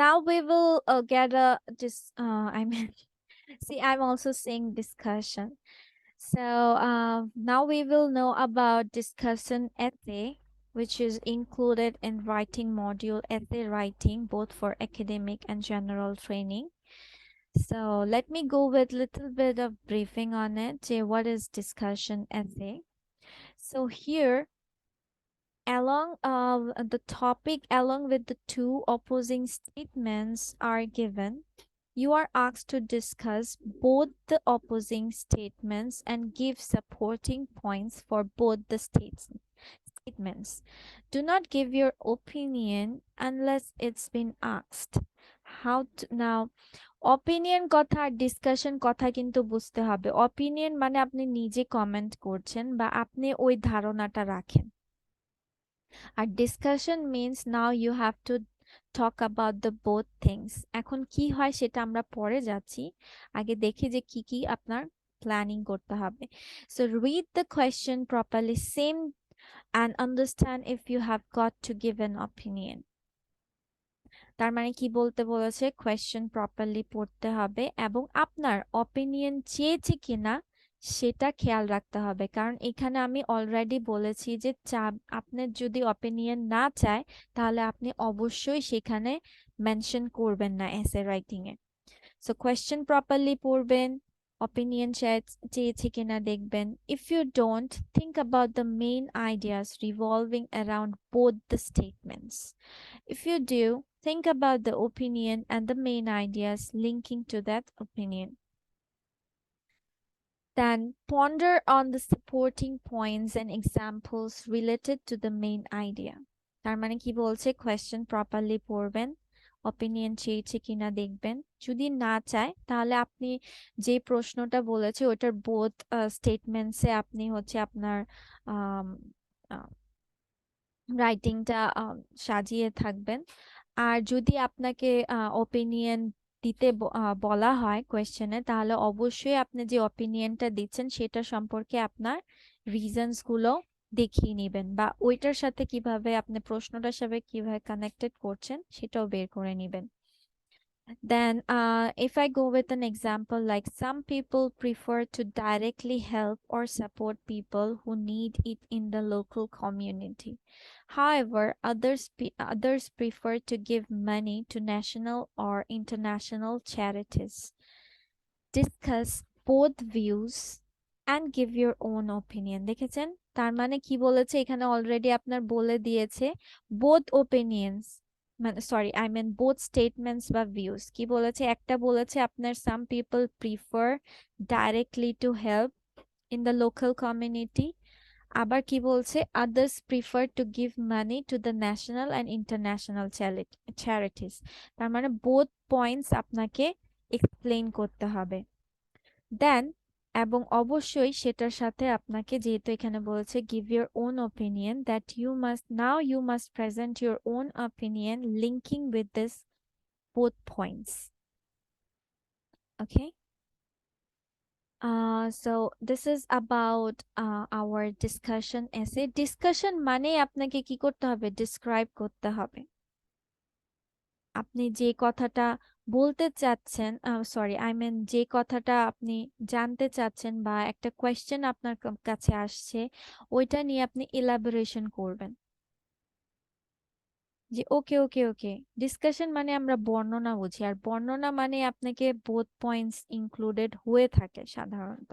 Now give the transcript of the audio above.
Now we will get a just I mean see, I'm also saying discussion. So now we will know about discussion essay, which is included in writing module essay writing, both for academic and general training. So let me go with little bit of briefing on it. What is discussion essay? So here, along the topic, along with the two opposing statements are given, you are asked to discuss both the opposing statements and give supporting points for both the statements. Do not give your opinion unless it's been asked. How to, now opinion কথা আর discussion কথা কিন্তু বুঝতে হবে। Opinion মানে আপনি নিজে comment করছেন বা আপনি ওই ধারণাটা রাখেন। আর discussion means now you have to talk about the both things. এখন কি হয় সেটা আমরা পরে যাচ্ছি, আগে দেখি যে কি কি আপনার প্ল্যানিং করতে হবে। So read the question properly same and understand if you have got to give an opinion. তার মানে কি বলতে বলেছে, কোয়েশ্চেন প্রপারলি পড়তে হবে এবং আপনার অপিনিয়ন চেয়েছে কিনা সেটা খেয়াল রাখতে হবে। কারণ এখানে আমি অলরেডি বলেছি যে আপনার যদি অপিনিয়ন না চায় তাহলে আপনি অবশ্যই সেখানে মেনশন করবেন না এসে রাইটিং এ। সো কোয়েশ্চেন প্রপারলি পড়বেন, opinion চেয়েছে কিনা দেখবেন। If you don't, think about the main ideas revolving around both the statements. If you do, think about the opinion and the main ideas linking to that opinion. Then ponder on the supporting points and examples related to the main idea. তার মানে কি বলছে, question properly পড়বেন, opinion চেয়েছে কিনা দেখবেন। যদি না চায় তাহলে আপনি যে প্রশ্নটা বলেছে ওটার বোথ স্টেটমেন্টসে আপনি হচ্ছে আপনার রাইটিংটা সাজিয়ে থাকবেন। আর যদি আপনাকে অপিনিয়ন দিতে বলা হয় কোয়েশ্চেনে, তাহলে অবশ্যই আপনি যে অপিনিয়নটা দিচ্ছেন সেটা সম্পর্কে আপনার রিজনসগুলো দেখিয়ে নেবেন বা ওইটার সাথে কিভাবে আপনি প্রশ্নটার সাথে কিভাবে কানেক্টেড করছেন সেটাও বের করে নেবেন। Then, if I go with an example, like some people prefer to directly help or support people who need it in the local community. However, others prefer to give money to national or international charities. Discuss both views and give your own opinion. দেখেছেন, তার মানে কি বলেছে এখানে already আপনার বলে দিয়েছে both opinions, মানে sorry I mean both statements বা ভিউজ। কি বলেছে, একটা বলেছে আপনার some people prefer directly to help in the local community, আবার কি বলছে others prefer to give money to the national and international charities. তার মানে বোথ পয়েন্টস আপনাকে এক্সপ্লেইন করতে হবে। দেন এবং অবশ্যই সেটার সাথে আপনাকে, যেহেতু এখানে বলেছে give your own opinion, that you must present your own opinion linking with this both points. Okay. So this is about our discussion essay. Discussion মানে আপনাকে কি করতে হবে, describe করতে হবে। আপনি যে কথাটা বলতে চাচ্ছেন, সরি আই মিন যে কথাটা আপনি জানতে চাচ্ছেন বা একটা কোয়েশ্চেন আপনার কাছে আসছে, ওইটা নিয়ে আপনি এলাবোরেশন করবেন। যে ওকে ওকে ওকে, ডিসকাশন মানে আমরা বর্ণনা বুঝি, আর বর্ণনা মানে আপনাকে বোথ পয়েন্টস ইনক্লুডেড হয়ে থাকে সাধারণত।